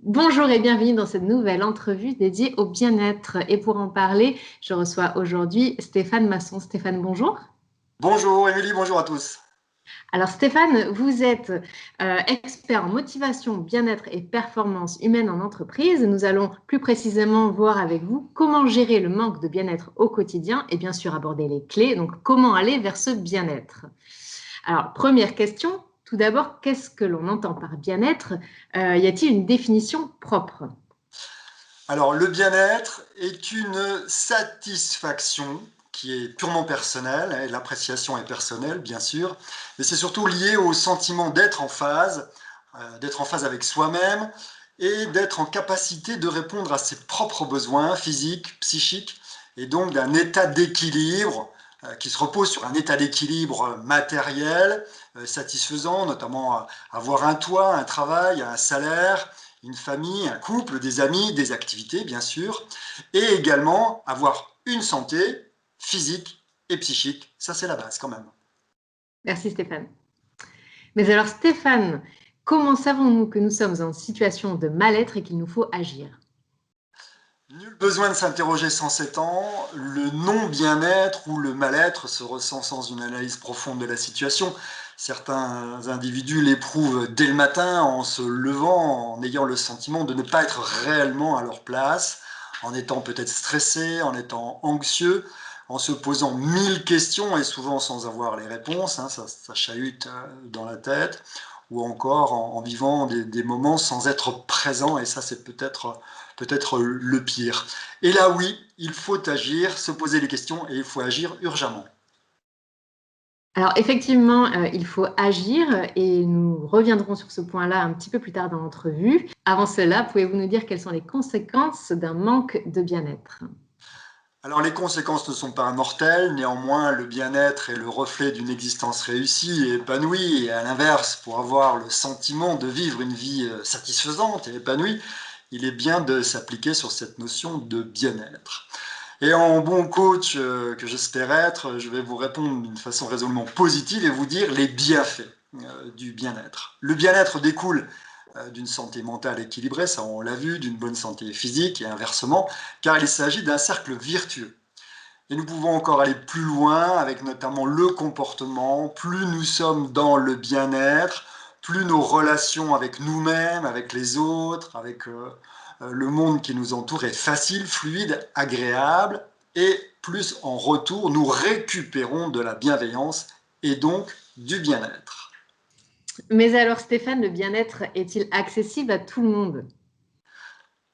Bonjour et bienvenue dans cette nouvelle entrevue dédiée au bien-être. Et pour en parler, je reçois aujourd'hui Stéphane Masson. Stéphane, bonjour. Bonjour Émilie, bonjour à tous. Alors Stéphane, vous êtes expert en motivation, bien-être et performance humaine en entreprise. Nous allons plus précisément voir avec vous comment gérer le manque de bien-être au quotidien et bien sûr aborder les clés, donc comment aller vers ce bien-être. Alors première question, tout d'abord, qu'est-ce que l'on entend par bien-être? Y a-t-il une définition propre? Alors le bien-être est une satisfaction qui est purement personnelle, et l'appréciation est personnelle bien sûr, mais c'est surtout lié au sentiment d'être en phase avec soi-même et d'être en capacité de répondre à ses propres besoins physiques, psychiques, et donc d'un état d'équilibre qui se repose sur un état d'équilibre matériel satisfaisant, notamment avoir un toit, un travail, un salaire, une famille, un couple, des amis, des activités, bien sûr, et également avoir une santé physique et psychique. Ça, c'est la base quand même. Merci Stéphane. Mais alors Stéphane, comment savons-nous que nous sommes en situation de mal-être et qu'il nous faut agir? Nul besoin de s'interroger sans s'étendre, le non-bien-être ou le mal-être se ressent sans une analyse profonde de la situation. Certains individus l'éprouvent dès le matin en se levant, en ayant le sentiment de ne pas être réellement à leur place, en étant peut-être stressés, en étant anxieux, en se posant mille questions et souvent sans avoir les réponses, hein, ça chahute dans la tête, ou encore en vivant des moments sans être présent, et ça c'est peut-être le pire. Et là, oui, il faut agir, se poser les questions et il faut agir urgemment. Alors effectivement, il faut agir et nous reviendrons sur ce point-là un petit peu plus tard dans l'entrevue. Avant cela, pouvez-vous nous dire quelles sont les conséquences d'un manque de bien-être? Alors les conséquences ne sont pas mortelles, néanmoins le bien-être est le reflet d'une existence réussie et épanouie, et à l'inverse, pour avoir le sentiment de vivre une vie satisfaisante et épanouie, il est bien de s'appliquer sur cette notion de bien-être. Et en bon coach que j'espère être, je vais vous répondre d'une façon raisonnablement positive et vous dire les bienfaits du bien-être. Le bien-être découle d'une santé mentale équilibrée, ça on l'a vu, d'une bonne santé physique et inversement, car il s'agit d'un cercle vertueux. Et nous pouvons encore aller plus loin avec notamment le comportement. Plus nous sommes dans le bien-être, plus nos relations avec nous-mêmes, avec les autres, avec le monde qui nous entoure est facile, fluide, agréable, et plus en retour nous récupérons de la bienveillance et donc du bien-être. Mais alors Stéphane, le bien-être est-il accessible à tout le monde?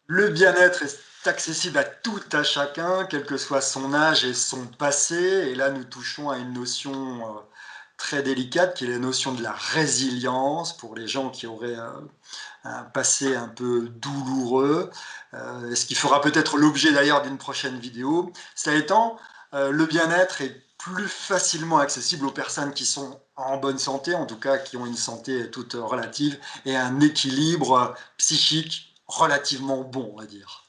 Le bien-être est accessible à tout à chacun, quel que soit son âge et son passé. Et là, nous touchons à une notion très délicate qui est la notion de la résilience pour les gens qui auraient un passé un peu douloureux, ce qui fera peut-être l'objet d'ailleurs d'une prochaine vidéo. Cela étant, le bien-être est plus facilement accessible aux personnes qui sont en bonne santé, en tout cas qui ont une santé toute relative et un équilibre psychique relativement bon, on va dire.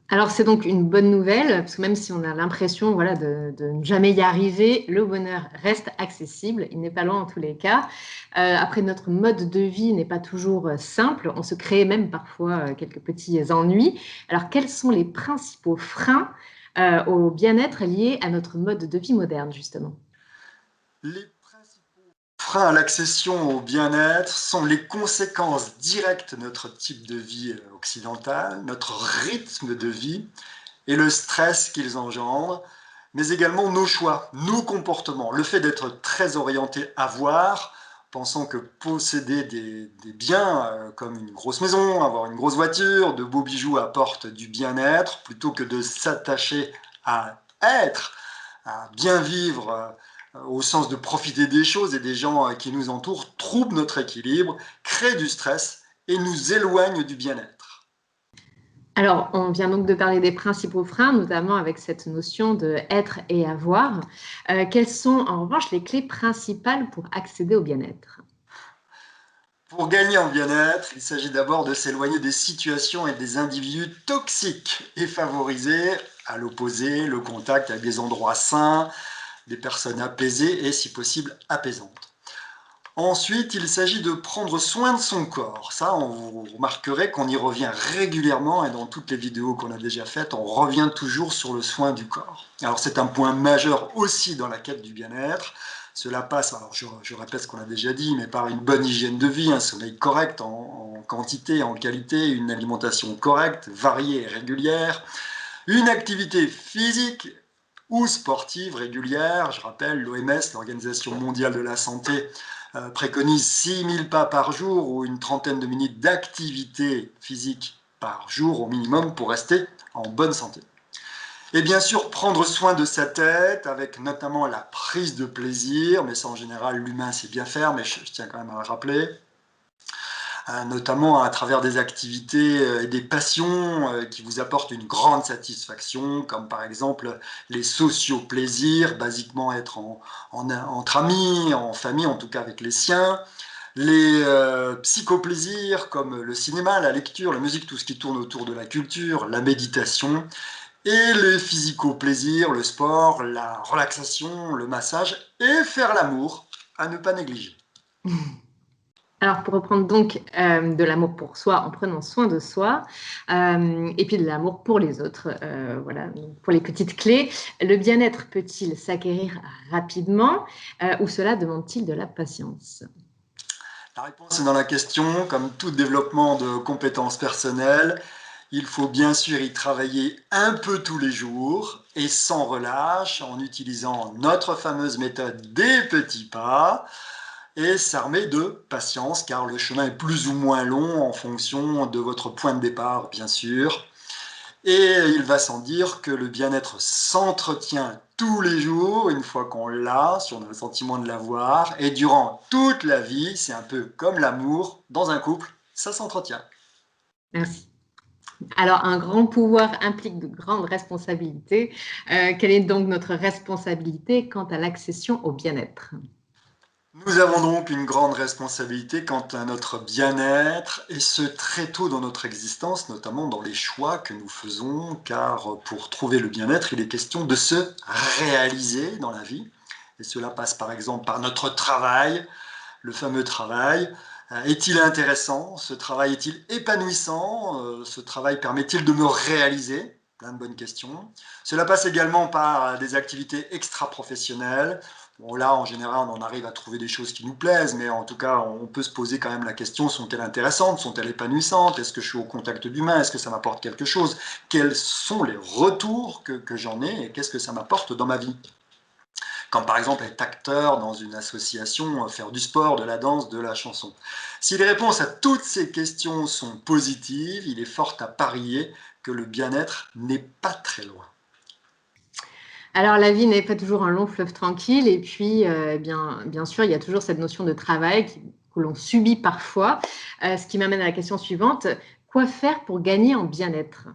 Alors c'est donc une bonne nouvelle, parce que même si on a l'impression voilà, de ne jamais y arriver, le bonheur reste accessible, il n'est pas loin en tous les cas. Après, notre mode de vie n'est pas toujours simple, on se crée même parfois quelques petits ennuis. Alors quels sont les principaux freins au bien-être liés à notre mode de vie moderne, justement? Les principaux freins à l'accession au bien-être sont les conséquences directes de notre type de vie occidental, notre rythme de vie et le stress qu'ils engendrent, mais également nos choix, nos comportements, le fait d'être très orienté à voir, pensant que posséder des biens comme une grosse maison, avoir une grosse voiture, de beaux bijoux apporte du bien-être, plutôt que de s'attacher à être, à bien vivre au sens de profiter des choses et des gens qui nous entourent, trouble notre équilibre, crée du stress et nous éloigne du bien-être. Alors, on vient donc de parler des principaux freins, notamment avec cette notion de être et avoir. Quelles sont en revanche les clés principales pour accéder au bien-être? Pour gagner en bien-être, il s'agit d'abord de s'éloigner des situations et des individus toxiques et favoriser, à l'opposé, le contact avec des endroits sains, des personnes apaisées et, si possible, apaisantes. Ensuite, il s'agit de prendre soin de son corps. Ça, vous remarquerez qu'on y revient régulièrement et dans toutes les vidéos qu'on a déjà faites, on revient toujours sur le soin du corps. Alors c'est un point majeur aussi dans la quête du bien-être. Cela passe, alors je répète ce qu'on a déjà dit, mais par une bonne hygiène de vie, un sommeil correct en quantité, en qualité, une alimentation correcte, variée et régulière, une activité physique ou sportive régulière. Je rappelle, l'OMS, l'Organisation mondiale de la santé, préconise 6000 pas par jour ou une trentaine de minutes d'activité physique par jour au minimum pour rester en bonne santé. Et bien sûr, prendre soin de sa tête avec notamment la prise de plaisir, mais ça en général l'humain sait bien faire, mais je tiens quand même à le rappeler, notamment à travers des activités et des passions qui vous apportent une grande satisfaction, comme par exemple les socio-plaisirs, basiquement être entre amis, en famille, en tout cas avec les siens, les psychoplaisirs comme le cinéma, la lecture, la musique, tout ce qui tourne autour de la culture, la méditation, et les physico-plaisirs, le sport, la relaxation, le massage, et faire l'amour, à ne pas négliger. Alors, pour reprendre donc de l'amour pour soi en prenant soin de soi et puis de l'amour pour les autres, voilà, donc pour les petites clés, le bien-être peut-il s'acquérir rapidement ou cela demande-t-il de la patience? La réponse est dans la question, comme tout développement de compétences personnelles, il faut bien sûr y travailler un peu tous les jours et sans relâche en utilisant notre fameuse méthode des petits pas et s'armer de patience car le chemin est plus ou moins long en fonction de votre point de départ bien sûr. Et il va sans dire que le bien-être s'entretient tous les jours, une fois qu'on l'a, si on a le sentiment de l'avoir, et durant toute la vie, c'est un peu comme l'amour dans un couple, ça s'entretient. Merci. Alors, un grand pouvoir implique de grandes responsabilités. Quelle est donc notre responsabilité quant à l'accession au bien-être? Nous avons donc une grande responsabilité quant à notre bien-être, et ce très tôt dans notre existence, notamment dans les choix que nous faisons, car pour trouver le bien-être, il est question de se réaliser dans la vie. Et cela passe par exemple par notre travail, le fameux travail. Est-il intéressant? Ce travail est-il épanouissant? Ce travail permet-il de me réaliser? Plein de bonnes questions. Cela passe également par des activités extra-professionnelles. Bon, là, en général, on en arrive à trouver des choses qui nous plaisent, mais en tout cas, on peut se poser quand même la question, sont-elles intéressantes? Sont-elles épanouissantes? Est-ce que je suis au contact d'humains? Est-ce que ça m'apporte quelque chose? Quels sont les retours que j'en ai et qu'est-ce que ça m'apporte dans ma vie? Comme par exemple être acteur dans une association, faire du sport, de la danse, de la chanson. Si les réponses à toutes ces questions sont positives, il est fort à parier que le bien-être n'est pas très loin. Alors, la vie n'est pas toujours un long fleuve tranquille et puis, bien sûr, il y a toujours cette notion de travail que l'on subit parfois, ce qui m'amène à la question suivante: quoi faire pour gagner en bien-être?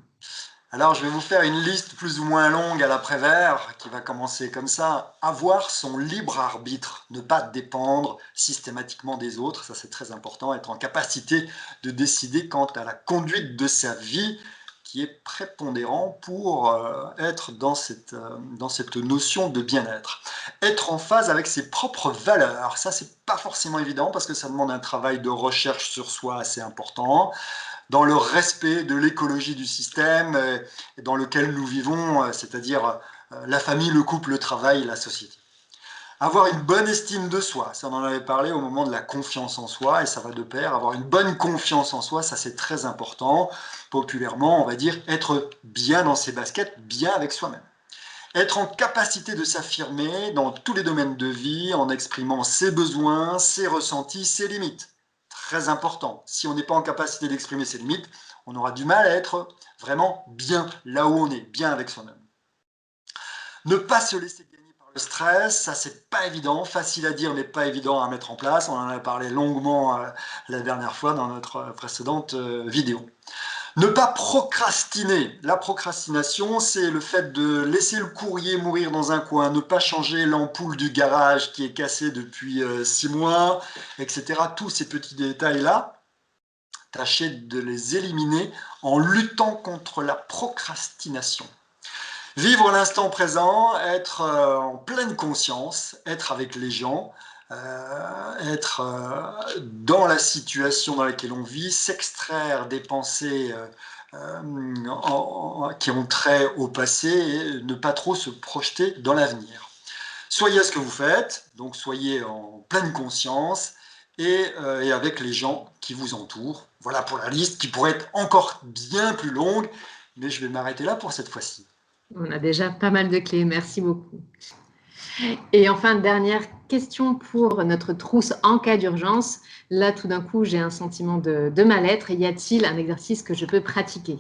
Alors, je vais vous faire une liste plus ou moins longue à l'après-vert, qui va commencer comme ça. Avoir son libre arbitre, ne pas dépendre systématiquement des autres, ça c'est très important, être en capacité de décider quant à la conduite de sa vie, qui est prépondérant pour être dans cette notion de bien-être. Être en phase avec ses propres valeurs, ça c'est pas forcément évident parce que ça demande un travail de recherche sur soi assez important dans le respect de l'écologie du système dans lequel nous vivons, c'est-à-dire la famille, le couple, le travail, la société. Avoir une bonne estime de soi, ça on en avait parlé au moment de la confiance en soi, et ça va de pair. Avoir une bonne confiance en soi, ça c'est très important. Populairement, on va dire être bien dans ses baskets, bien avec soi-même. Être en capacité de s'affirmer dans tous les domaines de vie en exprimant ses besoins, ses ressentis, ses limites. Très important. Si on n'est pas en capacité d'exprimer ses limites, on aura du mal à être vraiment bien là où on est, bien avec soi-même. Ne pas se laisser gagner par le stress, ça c'est pas évident, facile à dire mais pas évident à mettre en place. On en a parlé longuement la dernière fois dans notre précédente vidéo. Ne pas procrastiner. La procrastination, c'est le fait de laisser le courrier mourir dans un coin, ne pas changer l'ampoule du garage qui est cassée depuis 6 mois, etc. Tous ces petits détails-là, tâchez de les éliminer en luttant contre la procrastination. Vivre l'instant présent, être en pleine conscience, être avec les gens, être dans la situation dans laquelle on vit, s'extraire des pensées qui ont trait au passé et ne pas trop se projeter dans l'avenir. Soyez à ce que vous faites, donc soyez en pleine conscience et avec les gens qui vous entourent. Voilà pour la liste qui pourrait être encore bien plus longue, mais je vais m'arrêter là pour cette fois-ci. On a déjà pas mal de clés, merci beaucoup. Et enfin, dernière question pour notre trousse en cas d'urgence. Là, tout d'un coup, j'ai un sentiment de mal-être. Y a-t-il un exercice que je peux pratiquer?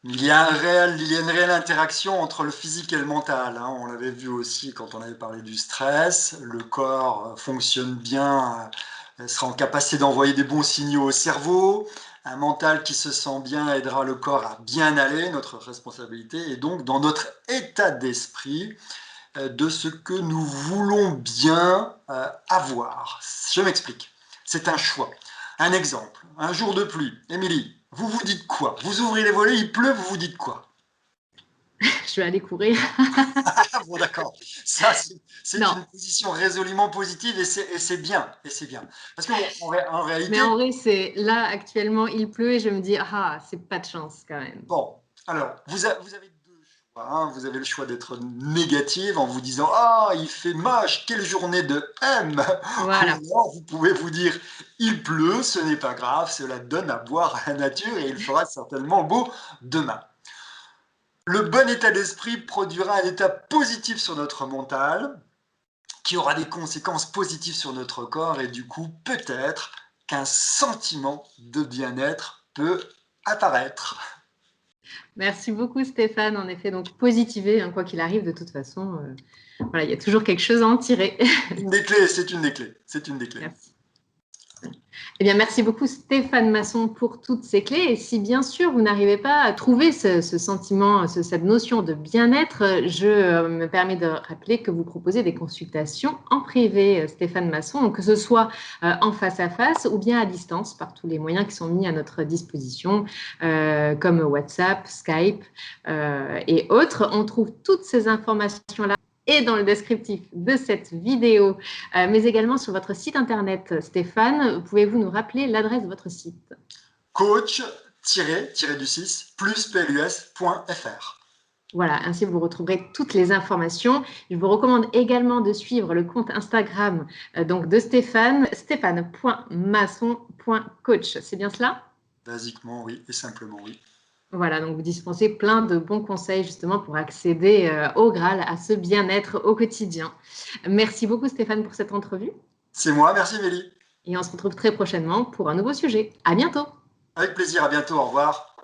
Il y a une réelle interaction entre le physique et le mental, hein. On l'avait vu aussi quand on avait parlé du stress. Le corps fonctionne bien, sera en capacité d'envoyer des bons signaux au cerveau. Un mental qui se sent bien aidera le corps à bien aller, notre responsabilité, et donc dans notre état d'esprit de ce que nous voulons bien avoir. Je m'explique. C'est un choix. Un exemple. Un jour de pluie. Émilie, vous vous dites quoi? Vous ouvrez les volets, il pleut, vous vous dites quoi? Je vais aller courir. Ah bon, d'accord. Ça, c'est Non, une position résolument positive et c'est bien. Et c'est bien. Parce qu'en en mais réalité, en vrai, c'est là, actuellement, il pleut et je me dis, ah, c'est pas de chance quand même. bon, alors, vous avez deux choix, hein. Vous avez le choix d'être négative en vous disant ah, il fait moche, quelle journée de M. Ou Voilà. alors, vous pouvez vous dire il pleut, ce n'est pas grave, cela donne à boire à la nature et il fera certainement beau demain. Le bon état d'esprit produira un état positif sur notre mental qui aura des conséquences positives sur notre corps et du coup, peut-être qu'un sentiment de bien-être peut apparaître. Merci beaucoup, Stéphane. En effet, donc positiver, hein, quoi qu'il arrive, de toute façon, voilà, il y a toujours quelque chose à en tirer. Une des clés, c'est une des clés, c'est une des clés. Merci. Eh bien, merci beaucoup Stéphane Masson pour toutes ces clés. Et si bien sûr vous n'arrivez pas à trouver ce sentiment, cette notion de bien-être, je me permets de rappeler que vous proposez des consultations en privé, Stéphane Masson, donc que ce soit en face à face ou bien à distance par tous les moyens qui sont mis à notre disposition, comme WhatsApp, Skype et autres. On trouve toutes ces informations-là et dans le descriptif de cette vidéo, mais également sur votre site internet. Stéphane, pouvez-vous nous rappeler l'adresse de votre site? Coach-du6 plus plus.fr. Voilà, ainsi vous retrouverez toutes les informations. Je vous recommande également de suivre le compte Instagram donc de Stéphane, stéphane.masson.coach. C'est bien cela? Basiquement, oui, et simplement, oui. Voilà, donc vous dispensez plein de bons conseils justement pour accéder au Graal, à ce bien-être au quotidien. Merci beaucoup Stéphane pour cette entrevue C'est moi, merci Mélie. et on se retrouve très prochainement pour un nouveau sujet. À bientôt! Avec plaisir, à bientôt, au revoir.